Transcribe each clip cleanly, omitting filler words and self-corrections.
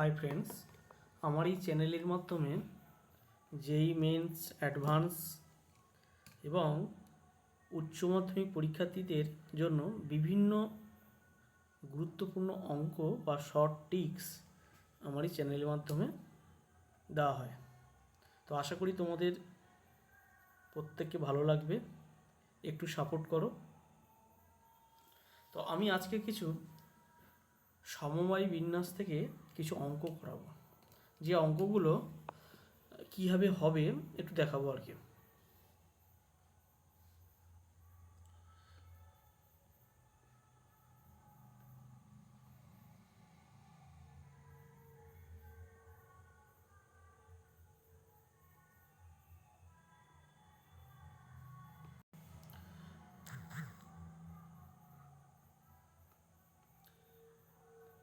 Hi friends, আমার এই চ্যানেলের মাধ্যমে যেই মেন্স, অ্যাডভান্স এবং উচ্চ মাধ্যমিক পরীক্ষার্থীদের জন্য বিভিন্ন গুরুত্বপূর্ণ অঙ্ক বা শর্ট টিক্স আমার এই চ্যানেলের মাধ্যমে দেওয়া হয়। তো আশা করি তোমাদের প্রত্যেককে ভালো লাগবে, একটু সাপোর্ট করো। তো আমি আজকে কিছু সমবায় বিন্যাস থেকে কিছু অঙ্ক করাবো, যে অঙ্কগুলো কীভাবে হবে একটু দেখাবো আর কি।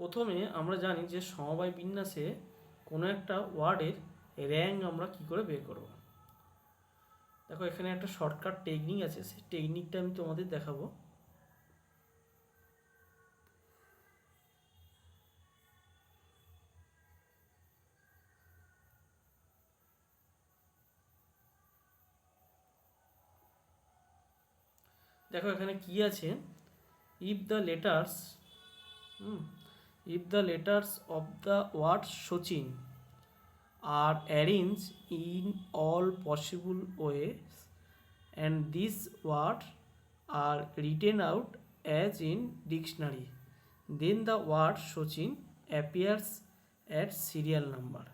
প্রথমে আমরা জানি যে সমবায় বিন্যাসে কোনো একটা ওয়ার্ডের র্যাঙ্ক আমরা কি করে বের করব। দেখো, এখানে একটা শর্টকাট টেকনিক আছে, সেই টেকনিকটা আমি তোমাদের দেখাবো। দেখো এখানে কি আছে, if the letters of the word Sachin are arranged in all possible ways and these words are written out as in dictionary, then the word Sachin appears at serial number।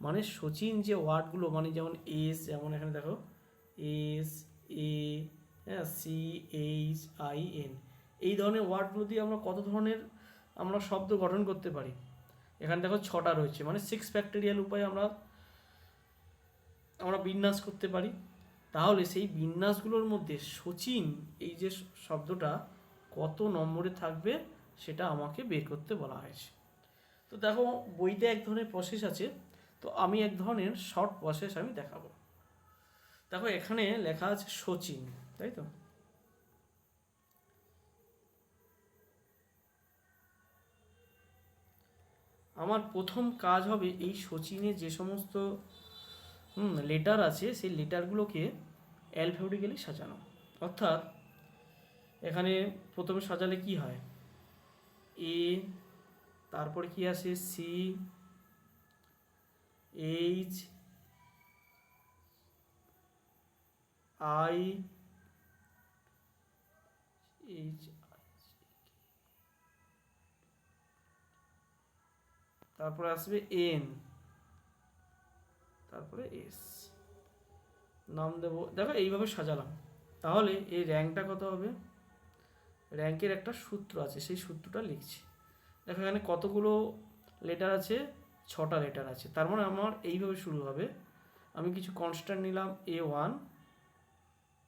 মানে সচিন যে ওয়ার্ডগুলো, মানে যেমন এস, যেমন এখানে দেখো S A C H I N, এই ধরনের ওয়ার্ডগুলো দিয়ে আমরা কত ধরনের আমরা শব্দ গঠন করতে পারি। এখানে দেখো 6টা রয়েছে, মানে 6 ফ্যাক্টোরিয়াল উপায়ে আমরা বিন্যাস করতে পারি। তাহলে সেই বিন্যাসগুলোর মধ্যে সচিন এই যে শব্দটা কত নম্বরে থাকবে সেটা আমাকে বের করতে বলা হয়েছে। তো দেখো, বইতে এক ধরনের প্রসেস আছে, তো আমি এক ধরনের শর্ট প্রসেস আমি দেখাবো। দেখো এখানে লেখা আছে সচিন, তাই তো। আমার প্রথম কাজ হবে এই সচিনের যে সমস্ত লেটার আছে সেই লেটারগুলোকে অ্যালফাবেটিক্যালি সাজানো। অর্থাৎ এখানে প্রথমে সাজালে কি হয়, এ, তারপরে কি আসে সি, এইচ, আই, তারপরে আসবে এন, তারপরে এস, নাম দেবো। দেখো এইভাবে সাজালাম, তাহলে এই র্যাঙ্কটা কত হবে। র্যাঙ্কের একটা সূত্র আছে, সেই সূত্রটা লিখছি। দেখো এখানে কতগুলো লেটার আছে, 6টা লেটার আছে, তার মানে আমার এইভাবে শুরু হবে। আমি কিছু কনস্ট্যান্ট নিলাম, A1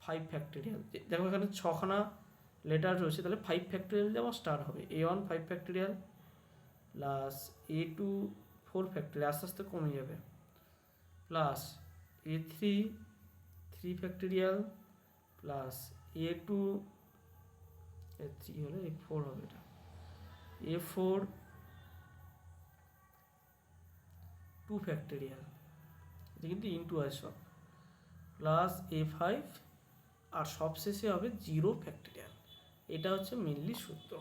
5 ফ্যাক্টোরিয়াল। দেখো এখানে 6খানা লেটার রয়েছে, তাহলে 5 ফ্যাক্টোরিয়াল দিয়ে আমার স্টার্ট হবে। A1 5 factorial plus A2 4 factorial, আস্তে আস্তে কমে যাবে, plus A3 3 factorial plus A2 A3 হলে A4 হবে, এটা A4 2 ফ্যাক্টোরিয়াল, এটা কিন্তু ইনটু আছে সব, প্লাস A5 আর সবশেষে হবে 0 ফ্যাক্টোরিয়াল। এটা হচ্ছে মেনলি সূত্র।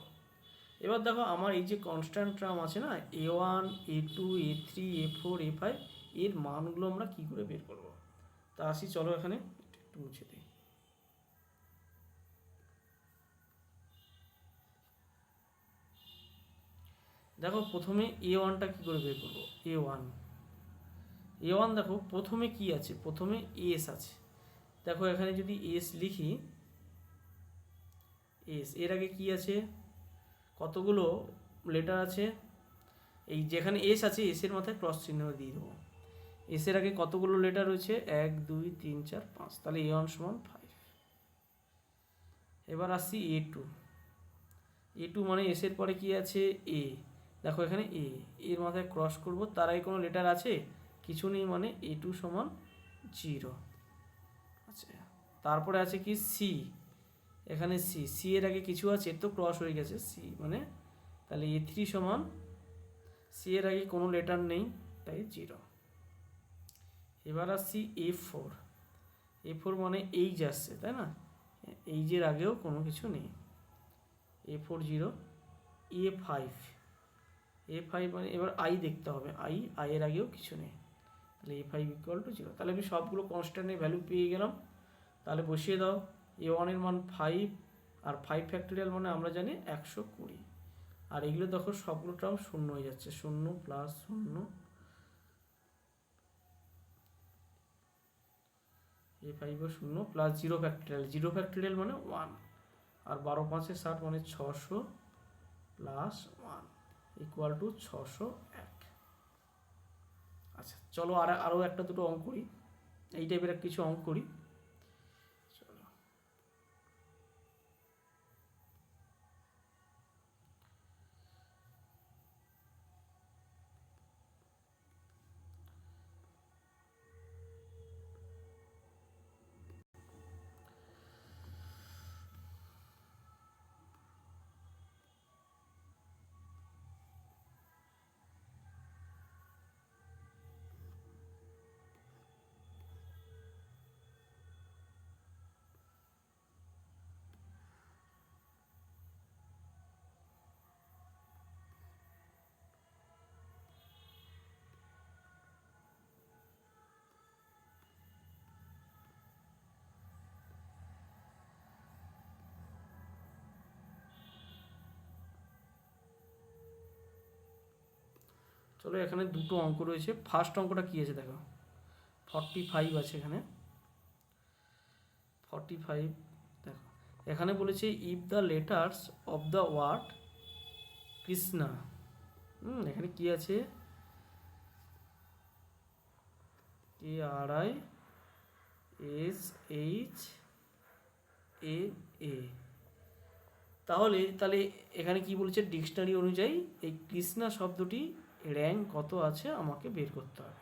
এবার দেখো আমার এই যে কনস্ট্যান্ট টার্ম আছে না, A1 A2 A3 A4 A5, এর মানগুলো আমরা কি করে বের করব। তা আসি, চলো এখানে একটু মুছে দিই। দেখো প্রথমে A1টা কি করে বের করব। A1 দেখো প্রথমে কি আছে, প্রথমে এস আছে। দেখো এখানে যদি এস লিখি, এস এর আগে কি আছে, কতগুলো লেটার আছে, এই যেখানে এস আছে এসের মাথায় ক্রস চিহ্ন দিয়ে দেবো। এসের আগে কতগুলো লেটার রয়েছে, 1 2 3 4 5, তাহলে A1 সমান 5। এবার আসছি A2 মানে এসের পরে কি আছে, এ। দেখো এখানে এর মাথায় ক্রস করব, তার আগে কোনো লেটার আছে, কিছু নেই, মানে A2 সমান 0। আচ্ছা, তারপরে আছে কি সি, এখানে সি এর আগে কিছু আছে, এর তো ক্রস হয়ে গেছে সি, মানে তাহলে A3 সমান সি এর আগে কোনো লেটার নেই, তাই 0। এবার আসছি A4। A4 মানে এইচ আসছে, তাই না? এইচের আগেও কোনো কিছু নেই, A4 0। A5, A5 মানে এবার আই দেখতে হবে, আই এর আগেও কিছু নেই, তাহলে A5 = 0। তাহলে আমি সবগুলো কনস্ট্যান্টের ভ্যালু পেয়ে গেলাম। তাহলে বসিয়ে দাও। A1 এর মান 5, আর 5 ফ্যাক্টোরিয়াল মানে আমরা জানি 120। আর এগুলো দেখো সবগুলো টার্ম শূন্য হয়ে যাচ্ছে, 0 প্লাস 0, A5 ও 0 প্লাস 0 ফ্যাক্টোরিয়াল, 0 ফ্যাক্টোরিয়াল মানে 1, আর 12 5 60 মানে 600 প্লাস 1 = 601। আচ্ছা চলো আরও একটা দুটো অঙ্ক করি, এই টাইপের কিছু অঙ্ক করি। চলো চলো এখানে দুটো অঙ্ক রয়েছে। ফার্স্ট অঙ্কটা কী আছে দেখো, 45 আছে এখানে, 45 দেখো এখানে বলেছে if the letters of the word Krishna, এখানে কি আছে, KRISHAA। তাহলে এখানে কি বলেছে, ডিকশনারি অনুযায়ী এই কৃষ্ণা শব্দটি র্যাঙ্ক কত আছে আমাকে বের করতে হবে।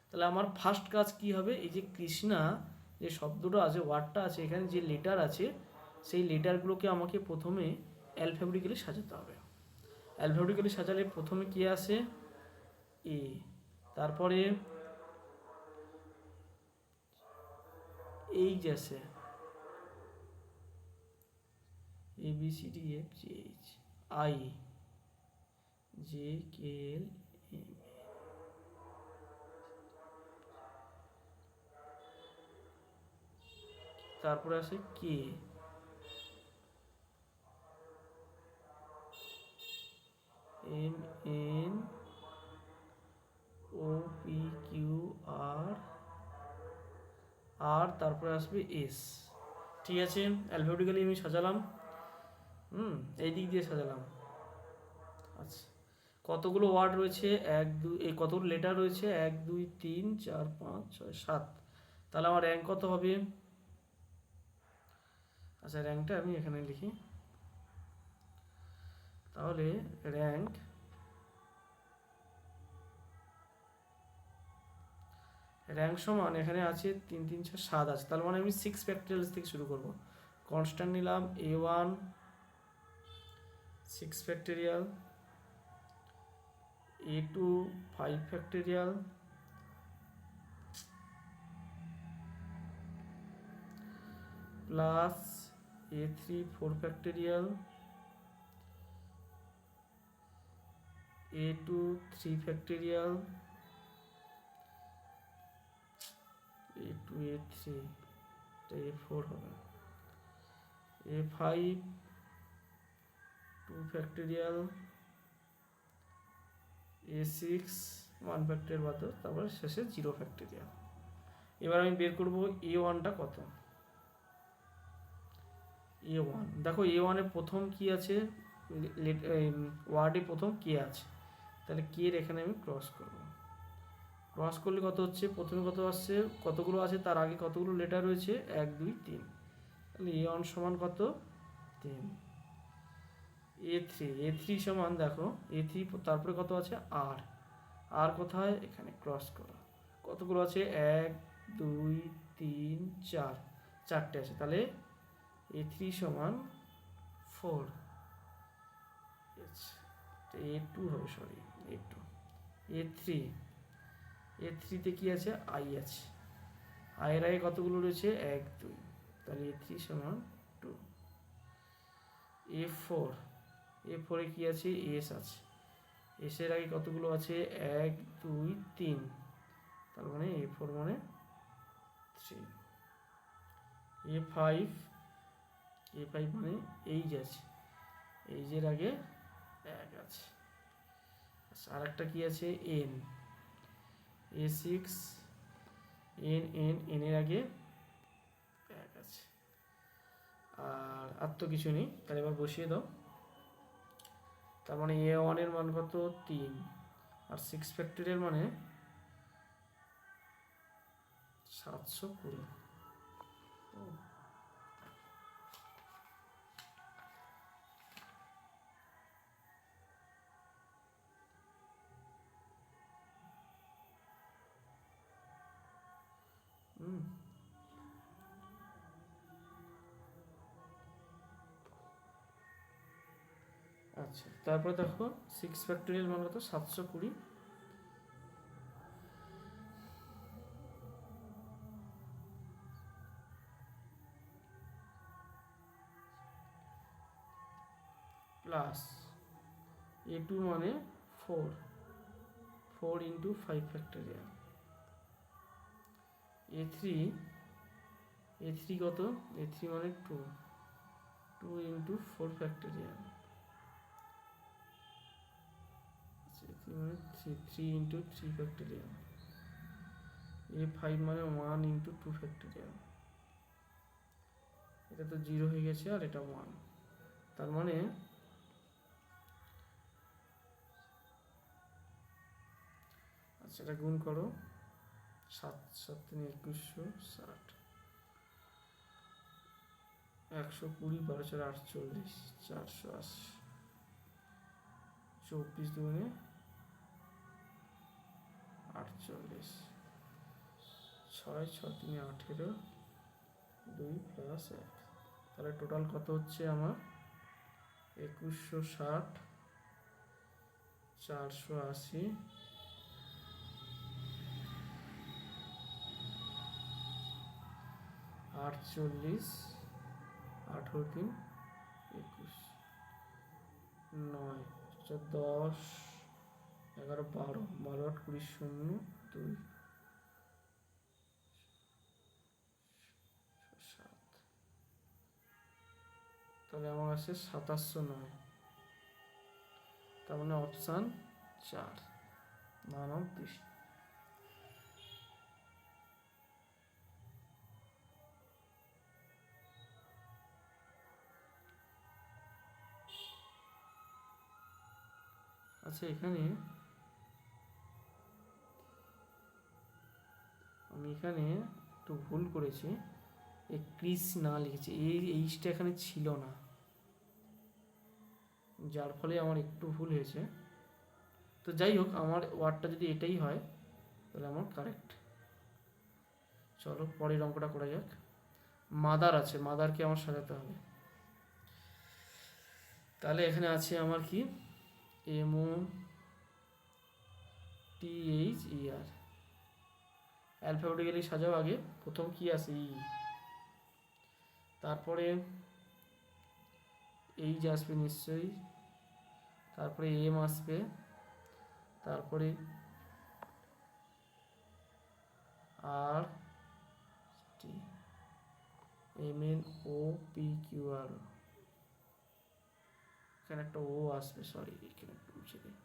তাহলে আমার ফার্স্ট কাজ কি হবে, এই যে কৃষ্ণা যে শব্দটা আছে, ওয়ার্ডটা আছে, এখানে যে লেটার আছে সেই লেটারগুলোকে আমাকে প্রথমে অ্যালফাবেটিক্যালি সাজাতে হবে। অ্যালফাবেটিক্যালি সাজালে প্রথমে কি আসে, এ, তারপরে এইচ আসে, ABCDEF GH, I JKL M, তারপরে আসে কে, MNOPQR, আর তারপরে আসবে এস। ঠিক আছে, অ্যালফাবেটিক্যালি আমি সাজালাম, এই দিক দিয়ে সাজালাম। আচ্ছা কতগুলো ওয়ার্ড রয়েছে, কতগুলো লেটার রয়েছে, 1 2 3 4 5 6 7। তাহলে আমার র্যাঙ্ক কত হবে, আচ্ছা র্যাঙ্কটা আমি এখানে লিখি। তাহলে র্যাঙ্ক সমান এখানে আছে 3 3 6 7 আছে, তার মানে আমি 6 ফ্যাক্টোরিয়ালস থেকে শুরু করব। কনস্ট্যান্ট নিলাম A1 6 factorial, A2 5 factorial, plus A3 4 factorial, A2 3 factorial, A2 A3 এটা A4 হবে, A5 2 ফ্যাক্টোরিয়াল, A6 1 ফ্যাক্টোরিয়াল বাদ, তারপরে শেষে 0 ফ্যাক্টোরিয়াল। এবার আমি বের করব A1টা কত। A1 দেখো A1 এর প্রথম কি আছে, ওয়ার্ডে প্রথম কে আছে, তাহলে কে এর এখানে আমি ক্রস করব। ক্রস করলে কত হচ্ছে, প্রথমে কত আসছে, কতগুলো আছে তার আগে কতগুলো লেটার রয়েছে, 1 2 3, তাহলে A1 সমান কত 3। A3 সমান দেখো A3 তারপরে কত আছে আর কোথায়, এখানে ক্রস করো, কতগুলো আছে 1 2 3 4, চারটে আছে, তাহলে A3 সমান 4, A2 হবে, সরি A2। A3 কি আছে, I আছে, I এর আগে কতগুলো রয়েছে, 1 2, তাহলে A3 সমান 2। A4 এ কি আছে, S আছে, S এর আগে কতগুলো আছে, 1 2 3, তার মানে A4 মানে 3। A5 মানে H আছে, H এর আগে 1 আছে। আর একটা কি আছে, N, A6 N এর আগে 1 আছে। আর তো কিছু নেই, তাহলে এবার বসিয়ে দাও। তার মানে A1 এর মান কত, 3, আর 6 ফ্যাক্টরিয়াল মানে 720। আচ্ছা, তারপরে দেখো 6 ফ্যাক্টরিয়াল মান কত, 720, প্লাস A2 মানে 4 ইন্টু 5 ফ্যাক্টরিয়াল, A3 কত, A3 মানে 2 ইন্টু 4 ফ্যাক্টরিয়াল, A3 মানে 3 ইন্টু 3 ফ্যাক্টরিয়াল, A5 মানে 1 ইন্টু 2 ফ্যাক্টরিয়াল। এটা তো 0 হয়ে গেছে, আর এটা 1, তার মানে আচ্ছা এটা গুণ করো, 7 7 3 2160, 120 12 4 48, 480, 24 দুগুণে 48, 6 6 3 18, 2 প্লাস 1, তাহলে টোটাল কত হচ্ছে আমার, 2160, 480, 48, 18 3 21, 9 10 11 12 12 8 20 0 2 7, তাহলে আমার আছে 2709, তার মানে অপশান 4 মানব দৃষ্টি। আচ্ছা এখানে আমি একটু ভুল করেছি, এই ক্রিস না লিখেছি, এই এইচটা এখানে ছিল না, যার ফলে আমার একটু ভুল হয়েছে। তো যাই হোক, আমার ওয়ার্ডটা যদি এটাই হয় তাহলে আমার কারেক্ট। চলো পরের অঙ্কটা করা যাক। মাদার আছে, মাদারকে আমার সাজাতে হবে। তাহলে এখানে আছে আমার কি, MOTHER, অ্যালফাবেটিক্যালি সাজাও আগে। প্রথম কি আছে, ই, তারপরে এইচ আসবে নিশ্চয়ই, তারপরে এম আসবে, তারপরে আর টি, MNOPQR, এখানে একটা ও আসবে, সরি এখানে একটু মুছে দিই,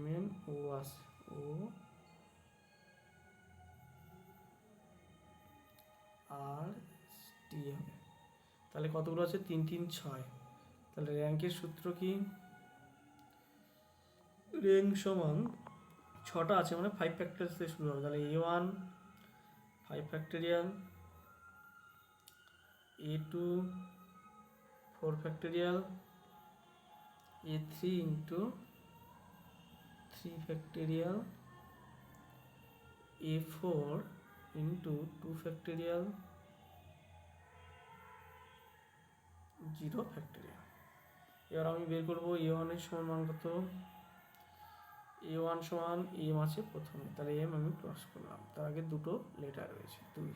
MNO আসবে, ও আর টি হবে। তাহলে কতগুলো আছে, 3 3 6, তাহলে র্যাঙ্কের সূত্র কি, র্যাঙ্ক সমান 6টা আছে মানে 5 ফ্যাক্টরিয়াল থেকে শুরু হবে, তাহলে A1 5 factorial, A2 4 factorial, A3 into 3 factorial, A4 into 2 factorial, zero factorial. এবার আমি বের করবো এ ওয়ানের সমান মান কত, এ ওয়ান সমান এম আছে প্রথমে, তাহলে এম আমি ক্রস করলাম, তার আগে দুটো লেটার রয়েছে 2,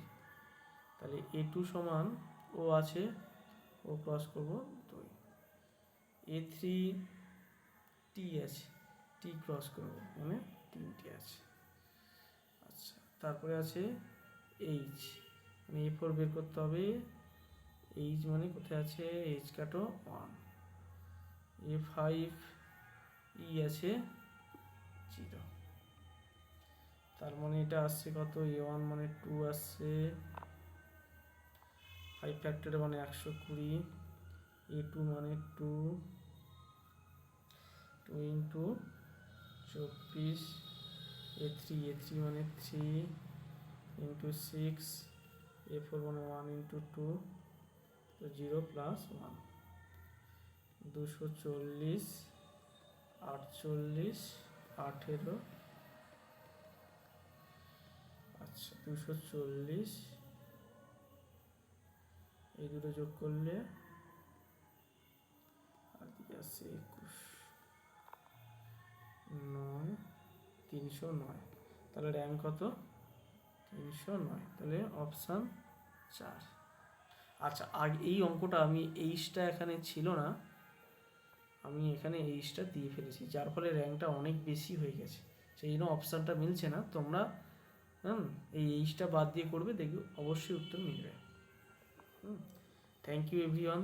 তাহলে এ টু সমান ও আছে, ও ক্রস করবো 2, এ থ্রি টি আছে, টি ক্রস করবো মানে 3টে আছে। আচ্ছা, তারপরে আছে এইচ, মানে এ ফোর বের করতে হবে, এইচ মানে কোথায় আছে, এইচ কাটো 1, এ ফাইভ ই আছে 0, তার মানে এটা আসছে কত, এ ওয়ান মানে 2 আসছে, 5 ফ্যাক্টর মানে 120, এ টু মানে 2, 2 ইন্টু 24, এ থ্রি মানে 3 ইন্টু 6, এ ফোর মানে 1 ইন্টু 2, তো 0 প্লাস 1, 240, 48, 18, আচ্ছা 240, এই দুটো যোগ করলে আর দিকে আসছে 21, 9, 309, তাহলে র্যাঙ্ক কত, 309, তাহলে অপশান 4। আচ্ছা, আর এই অঙ্কটা আমি এইচটা এখানে ছিল না, আমি এখানে এইচটা দিয়ে ফেলেছি, যার ফলে র্যাঙ্কটা অনেক বেশি হয়ে গেছে, সেই জন্য অপশানটা মিলছে না। তোমরা এই এইচটা বাদ দিয়ে করবে, দেখবে অবশ্যই উত্তর মিলবে। Thank you everyone.